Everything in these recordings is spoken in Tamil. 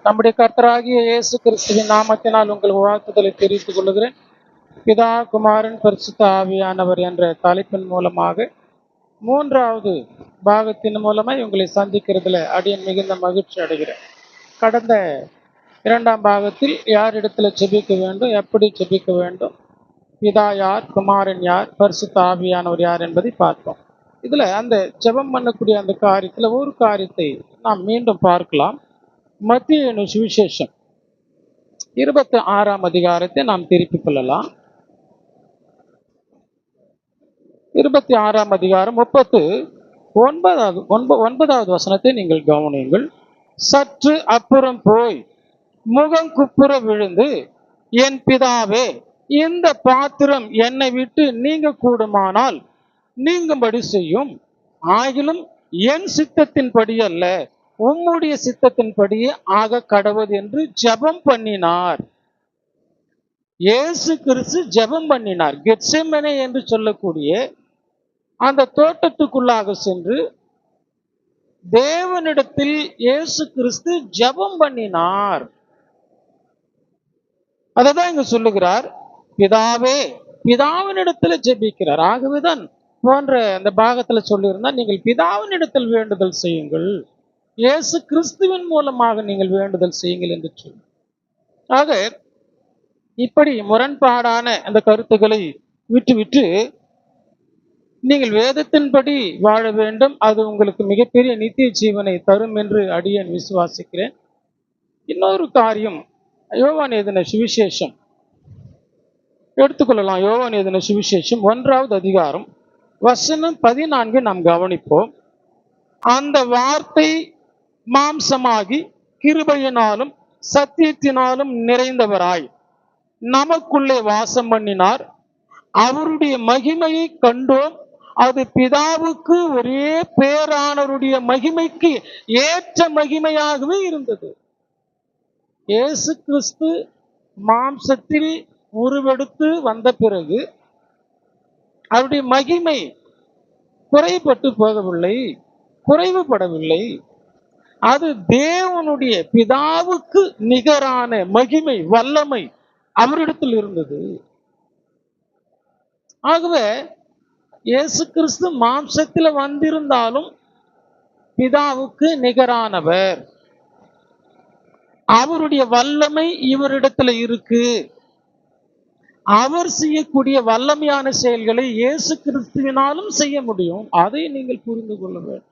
நம்முடைய கர்த்தராகிய இயேசு கிறிஸ்துவின் நாமத்தினால் உங்களுக்கு வாழ்த்துதலை தெரிவித்துக் கொள்கிறேன். பிதா, குமாரன், பரிசுத்த ஆவியானவர் என்ற தலைப்பின் மூலமாக மூன்றாவது பாகத்தின் மூலமாய் உங்களை சந்திக்கிறதுல அடியன் மிகுந்த மகிழ்ச்சி அடைகிறேன். கடந்த இரண்டாம் பாகத்தில் யாரிடத்துல செபிக்க வேண்டும், எப்படி செபிக்க வேண்டும், பிதா யார், குமாரன் யார், பரிசுத்த ஆவியானவர் யார் என்பதை பார்த்தோம். இதுல அந்த ஜெபம் பண்ணக்கூடிய அந்த காரியத்துல ஒரு காரியத்தை நாம் மீண்டும் பார்க்கலாம். மத்திய சுவிசேஷம் 26ஆம் அதிகாரத்தை நாம் திருப்பிக் கொள்ளலாம். 26ஆம் அதிகாரம் 39வது வசனத்தை நீங்கள் கவனியுங்கள். சற்று அப்புறம் போய் முகம் குப்புற விழுந்து, என் பிதாவே, இந்த பாத்திரம் என்னை விட்டு நீங்க கூடுமானால் நீங்கும்படி செய்யும், ஆகிலும் என் சித்தத்தின்படி அல்ல, உம்முடைய சித்தத்தின்படியே ஆக கடவுது என்று ஜெபம் பண்ணினார். இயேசு கிறிஸ்து ஜெபம் பண்ணினார். கெத்செமனே என்று சொல்லக்கூடிய அந்த தோட்டத்துக்குள்ளாக சென்று தேவனிடத்தில் இயேசு கிறிஸ்து ஜெபம் பண்ணினார். அததான் இங்க சொல்லுகிறார், பிதாவே, பிதாவினிடத்தில் ஜெபிக்கிறார். ஆகவேதான் போன்ற அந்த பாகத்துல சொல்லியிருந்தா, நீங்கள் பிதாவினிடத்தில் வேண்டுதல் செய்யுங்கள், இயேசு கிறிஸ்துவின் மூலமாக நீங்கள் வேண்டுதல் செய்யுங்கள் என்று சொல்லி. ஆக இப்படி முரண்பாடான அந்த கருத்துக்களை விட்டு நீங்கள் வேதத்தின்படி வாழ வேண்டும். அது உங்களுக்கு மிகப்பெரிய நித்திய ஜீவனை தரும் என்று அடியேன் விசுவாசிக்கிறேன். இன்னொரு காரியம், யோவான் எழுதின சுவிசேஷம் எடுத்துக்கொள்ளலாம். யோவான் எழுதின சுவிசேஷம் 1வது அதிகாரம் வசனம் 14 நாம் கவனிப்போம். அந்த வார்த்தை மாம்சமாகி கிருபையினாலும் சத்தியத்தினாலும் நிறைந்தவராய் நமக்குள்ளே வாசம் பண்ணினார். அவருடைய மகிமையை கண்டோம். அது பிதாவுக்கு ஒரே பேரானவருடைய மகிமைக்கு ஏற்ற மகிமையாகவே இருந்தது. இயேசு கிறிஸ்து மாம்சத்தில் உருவெடுத்து வந்த பிறகு அவருடைய மகிமை குறைபட்டு போகவில்லை, குறைவுபடவில்லை. அது தேவனுடைய பிதாவுக்கு நிகரான மகிமை, வல்லமை அவரிடத்தில் இருந்தது. ஆகவே இயேசு கிறிஸ்து மாம்சத்தில் வந்திருந்தாலும் பிதாவுக்கு நிகரானவர். அவருடைய வல்லமை இவரிடத்துல இருக்கு. அவர் செய்யக்கூடிய வல்லமையான செயல்களை இயேசு கிறிஸ்துவினாலும் செய்ய முடியும். அதை நீங்கள் புரிந்து கொள்ள வேண்டும்.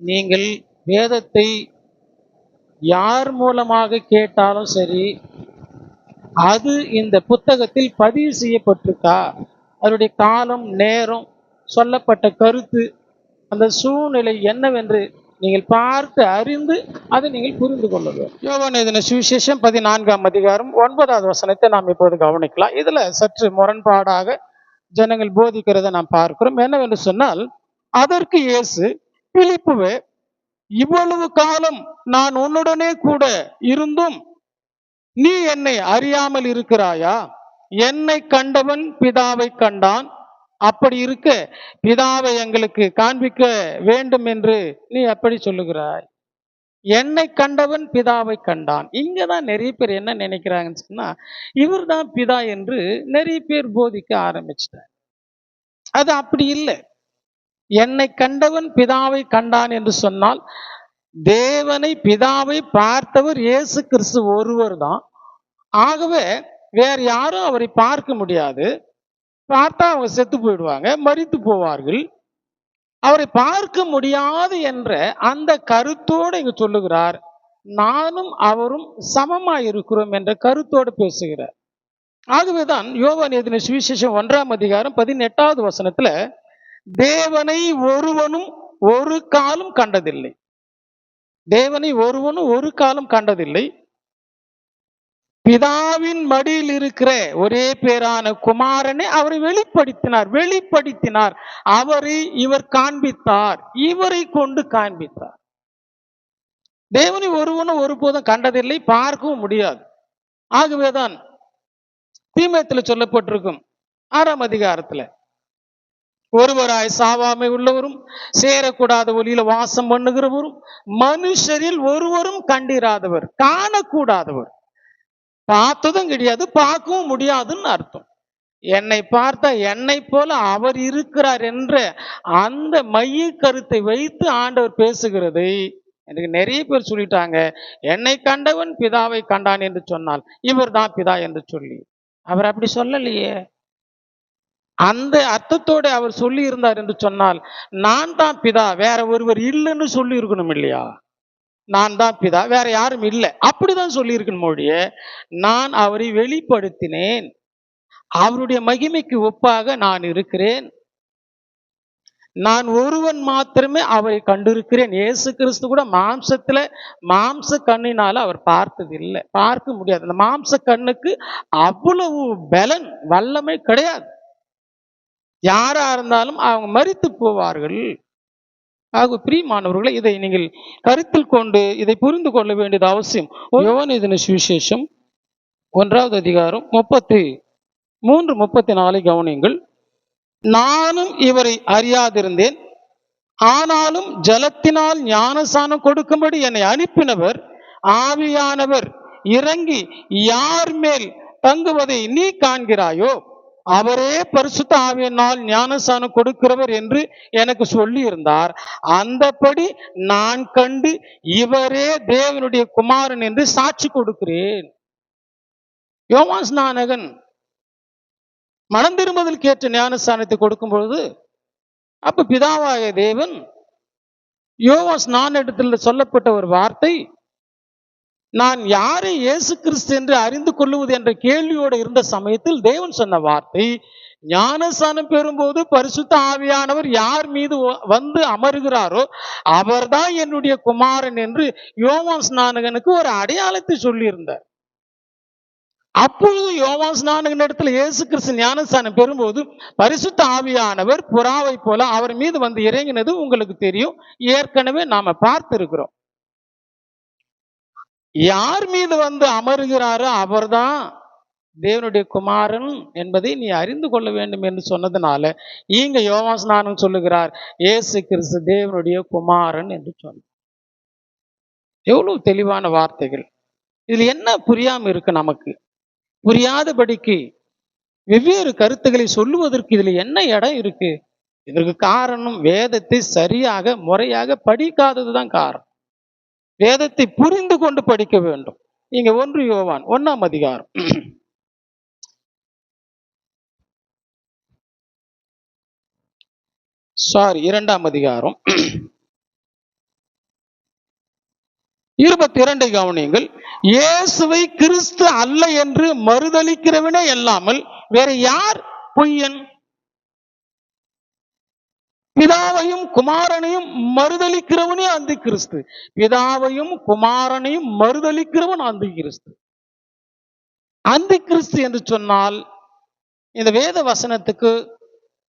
நீங்கள் வேதத்தை யார் மூலமாக கேட்டாலும் சரி, அது இந்த புத்தகத்தில் பதிவு செய்யப்பட்டிருக்கா, அதனுடைய காலம், நேரம், சொல்லப்பட்ட கருத்து, அந்த சூழ்நிலை என்னவென்று நீங்கள் பார்த்து அறிந்து அதை நீங்கள் புரிந்து கொள்ள வேண்டும். யோவான் எழுதின சுவிசேஷம் 14ஆம் அதிகாரம் 9வது வசனத்தை நாம் இப்போது கவனிக்கலாம். இதுல சற்று முரண்பாடாக ஜனங்கள் போதிக்கிறதை நாம் பார்க்கிறோம். என்னவென்று சொன்னால், அதற்கு இயேசு, பிலிப்புவே, இவ்வளவு காலம் நான் உன்னுடனே கூட இருந்தும் நீ என்னை அறியாமல் இருக்கிறாயா? என்னை கண்டவன் பிதாவை கண்டான். அப்படி இருக்க பிதாவை எங்களுக்கு காண்பிக்க வேண்டும் என்று நீ எப்படி சொல்லுகிறாய்? என்னை கண்டவன் பிதாவை கண்டான். இங்கதான் நிறைய பேர் என்ன நினைக்கிறாங்கன்னு சொன்னா, இவர் தான் பிதா என்று நிறைய பேர் போதிக்க ஆரம்பிச்சிட்டார். அது அப்படி இல்லை. என்னை கண்டவன் பிதாவை கண்டான் என்று சொன்னால், தேவனை, பிதாவை பார்த்தவர் இயேசு கிறிஸ்து ஒருவர் தான். ஆகவே வேற யாரும் அவரை பார்க்க முடியாது. பார்த்தா அவங்க செத்து போயிடுவாங்க, மரித்து போவார்கள். அவரை பார்க்க முடியாது என்ற அந்த கருத்தோடு இங்கு சொல்லுகிறார். நானும் அவரும் சமமாய் இருக்கிறோம் என்ற கருத்தோடு பேசுகிறார். ஆகவேதான் யோவான் எழுதின சுவிசேஷம் 1ஆம் அதிகாரம் 18வது வசனத்துல, தேவனை ஒருவனும் ஒரு காலம் கண்டதில்லை, தேவனை ஒருவனும் ஒரு காலம் கண்டதில்லை, பிதாவின் மடியில் இருக்கிற ஒரே பேரான குமாரனை அவரை வெளிப்படுத்தினார். அவரை இவர் காண்பித்தார், இவரை கொண்டு காண்பித்தார். தேவனை ஒருவனும் ஒருபோதும் கண்டதில்லை, பார்க்கவும் முடியாது. ஆகவேதான் தீமோத்தேயுல சொல்லப்பட்டிருக்கும் 6ஆம் அதிகாரத்துல, ஒருவராய் சாவாமை உள்ளவரும் சேரக்கூடாத ஒளியில வாசம் பண்ணுகிறவரும் மனுஷரில் ஒருவரும் கண்டிராதவர், காணக்கூடாதவர், பார்த்ததும் கிடையாது, பார்க்கவும் முடியாதுன்னு அர்த்தம். என்னை பார்த்தா என்னை போல அவர் இருக்கிறார் என்ற அந்த மைய கருத்தை வைத்து ஆண்டவர் பேசுகிறதை எனக்கு நிறைய பேர் சொல்லிட்டாங்க. என்னை கண்டவன் பிதாவை கண்டான் என்று சொன்னால் இவர் தான் பிதா என்று சொல்லி, அவர் அப்படி சொல்லலையே. அந்த அர்த்தத்தோடு அவர் சொல்லி இருந்தார் என்று சொன்னால் நான் தான் பிதா, வேற ஒருவர் இல்லைன்னு சொல்லி இருக்கணும் இல்லையா? நான் தான் பிதா, வேற யாரும் இல்லை, அப்படிதான் சொல்லி இருக்கணும் மொழிய. நான் அவரை வெளிப்படுத்தினேன், அவருடைய மகிமைக்கு ஒப்பாக நான் இருக்கிறேன், நான் ஒருவன் மாத்திரமே அவரை கண்டிருக்கிறேன். இயேசு கிறிஸ்து கூட மாம்ச கண்ணினால அவர் பார்த்தது இல்லை, பார்க்க முடியாது. அந்த மாம்ச கண்ணுக்கு அவ்வளவு பலன் வல்லமை கிடையாது. யாரா இருந்தாலும் அவங்க மரித்து போவார்கள். ஆக பிரியமானவர்களை, இதை நீங்கள் கருத்தில் கொண்டு இதை புரிந்து கொள்ள வேண்டியது அவசியம். யோவான் எழுதின சுவிசேஷம் 1வது அதிகாரம் 33, 34 கவனியுங்கள். நானும் இவரை அறியாதிருந்தேன், ஆனாலும் ஜலத்தினால் ஞானசானம் கொடுக்கும்படி என்னை அனுப்பினவர் ஆவியானவர் இறங்கி யார் மேல் தங்குவதை நீ காண்கிறாயோ அவரே பரிசுத்த ஆவியினால் ஞானசானம் கொடுக்கிறவர் என்று எனக்கு சொல்லி இருந்தார். அந்தபடி நான் கண்டு இவரே தேவனுடைய குமாரன் என்று சாட்சி கொடுக்கிறேன். யோவான் ஸ்நானகன் மனம் திரும்புதலுக்கு ஏற்ற ஞானஸ்தானத்தை கொடுக்கும் பொழுது அப்ப பிதாவாய தேவன் யோவான் ஸ்நானகத்தில் சொல்லப்பட்ட ஒரு வார்த்தை, நான் யாரை இயேசு கிறிஸ்து என்று அறிந்து கொள்ளுவது என்ற கேள்வியோடு இருந்த சமயத்தில் தேவன் சொன்ன வார்த்தை, ஞானஸ்தானம் பெறும்போது பரிசுத்த ஆவியானவர் யார் மீது வந்து அமருகிறாரோ அவர்தான் என்னுடைய குமாரன் என்று யோவான் ஸ்நானகனுக்கு ஒரு அடையாளத்தை சொல்லி இருந்தார். அப்பொழுது யோவான் ஸ்நானகன் இடத்துல இயேசு கிறிஸ்து ஞானஸ்தானம் பெறும்போது பரிசுத்த ஆவியானவர் புறாவை போல அவர் மீது வந்து இறங்கினது உங்களுக்கு தெரியும், ஏற்கனவே நாம பார்த்திருக்கிறோம். யார் மீது வந்து அமருகிறாரோ அவர்தான் தேவனுடைய குமாரன் என்பதை நீ அறிந்து கொள்ள வேண்டும் என்று சொன்னதுனால இங்க யோவான் ஸ்நானகன் சொல்லுகிறார் இயேசு கிறிஸ்து தேவனுடைய குமாரன் என்று சொன்னார். எவ்வளவு தெளிவான வார்த்தைகள்! இதுல என்ன புரியாம இருக்கு? நமக்கு புரியாதபடிக்கு வெவ்வேறு கருத்துக்களை சொல்லுவதற்கு இதுல என்ன இடம் இருக்கு? இதற்கு காரணம் வேதத்தை சரியாக முறையாக படிக்காததுதான் காரணம். வேதத்தை புரிந்து கொண்டு படிக்க வேண்டும். இங்க 1 யோவான் 1ஆம் அதிகாரம் 2ஆம் அதிகாரம் 22 கவனியுங்கள். இயேசுவை கிறிஸ்து அல்ல என்று மறுதலிக்கிறவனே அல்லாமல் வேற யார் பொய்யன்? பிதாவையும் குமாரனையும் மறுதலிக்கிறவனே அந்தி கிறிஸ்து. பிதாவையும் குமாரனையும் மறுதலிக்கிறவன் அந்தி கிறிஸ்து. அந்தி கிறிஸ்து என்று சொன்னால் இந்த வேத வசனத்துக்கு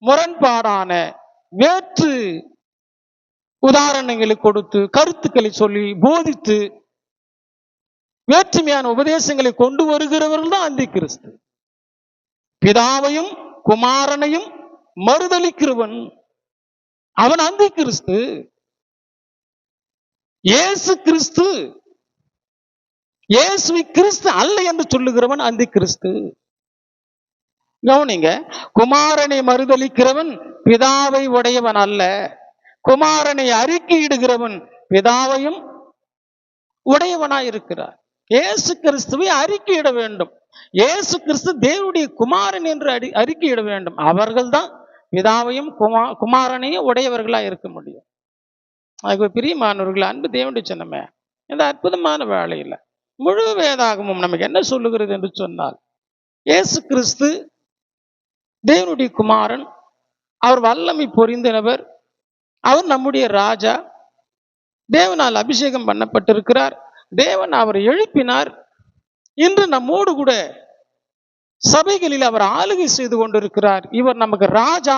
முரண்பாடான வேற்று உதாரணங்களை கொடுத்து கருத்துக்களை சொல்லி போதித்து வேற்றுமையான உபதேசங்களை கொண்டு வருகிறவர்கள் தான் அந்தி கிறிஸ்து. பிதாவையும் குமாரனையும் மறுதலிக்கிறவன் அவன் அந்தி கிறிஸ்து. இயேசு கிறிஸ்து இயேசுவை கிறிஸ்து அல்ல என்று சொல்லுகிறவன் அந்தி கிறிஸ்து. கவனிங்க, குமாரனை மறுதலிக்கிறவன் பிதாவை உடையவன் அல்ல, குமாரனை அறிக்கையிடுகிறவன் பிதாவையும் உடையவனாய் இருக்கிறார். இயேசு கிறிஸ்துவை அறிக்கையிட வேண்டும். இயேசு கிறிஸ்து தேவனுடைய குமாரன் என்று அறிக்கையிட வேண்டும். அவர்கள் தான் பிதாவையும் குமாரனையும் உடையவர்களா இருக்க முடியும். அதுக்கு பிரியமானவர்கள், அன்பு தேவனுடைய சொன்னமே, இந்த அற்புதமான வேலையில் முழு வேதாகமும் நமக்கு என்ன சொல்லுகிறது என்று சொன்னால், இயேசு கிறிஸ்து தேவனுடைய குமாரன், அவர் வல்லமை பொரிந்தவர், அவர் நம்முடைய ராஜா, தேவனால் அபிஷேகம் பண்ணப்பட்டிருக்கிறார், தேவன் அவரை எழுப்பினார். இன்று நம்மோடு கூட சபைகளில் அவர் ஆளுகை செய்து கொண்டிருக்கிறார். இவர் நமக்கு ராஜா.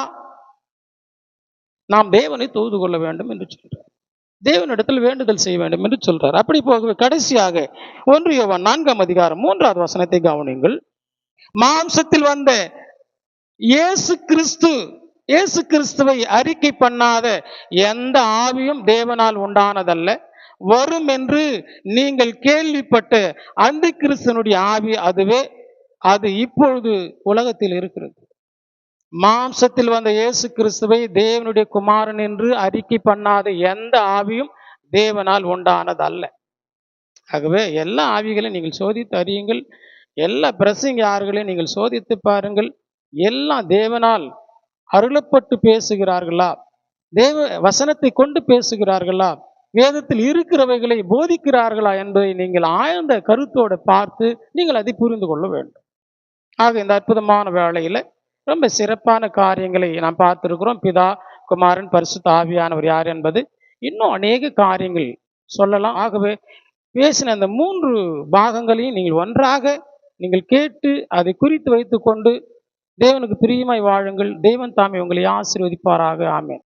நாம் தேவனை தொழுது கொள்ள வேண்டும் என்று சொல்றார். தேவனிடத்தில் வேண்டுதல் செய்ய வேண்டும் என்று சொல்றார். அப்படி போகவே கடைசியாக 1 யோவான் 4ஆம் அதிகாரம் 3வது வசனத்தை கவனியுங்கள். மாம்சத்தில் வந்த இயேசு கிறிஸ்து இயேசு கிறிஸ்துவை அறிக்கை பண்ணாத எந்த ஆவியும் தேவனால் உண்டானதல்ல. வரும் என்று நீங்கள் கேள்விப்பட்ட அந்த கிறிஸ்தனுடைய ஆவி அதுவே. அது இப்பொழுது உலகத்தில் இருக்கிறது. மாம்சத்தில் வந்த இயேசு கிறிஸ்துவை தேவனுடைய குமாரன் என்று அறிக்கை பண்ணாத எந்த ஆவியும் தேவனால் உண்டானதல்ல. ஆகவே எல்லா ஆவிகளையும் நீங்கள் சோதித்து அறியுங்கள். எல்லா பிரசங்கியார்களையும் நீங்கள் சோதித்து பாருங்கள். எல்லாம் தேவனால் அருளப்பட்டு பேசுகிறார்களா, தேவ வசனத்தை கொண்டு பேசுகிறார்களா, வேதத்தில் இருக்கிறவைகளை போதிக்கிறார்களா என்பதை நீங்கள் ஆழ்ந்த கருத்தோடு பார்த்து நீங்கள் அதை புரிந்து கொள்ள வேண்டும். ஆக இந்த அற்புதமான வேளையில ரொம்ப சிறப்பான காரியங்களை நாம் பார்த்திருக்கிறோம். பிதா, குமாரன், பரிசுத்த ஆவியானவர் யார் என்பது இன்னும் அநேக காரியங்கள் சொல்லலாம். ஆகவே பேசின அந்த 3 பாகங்களையும் நீங்கள் ஒன்றாக நீங்கள் கேட்டு அதை குறித்து வைத்துக்கொண்டு தேவனுக்கு பிரியமாய் வாழுங்கள். தேவன் தாமே உங்களை ஆசீர்வதிப்பாராக. ஆமென்.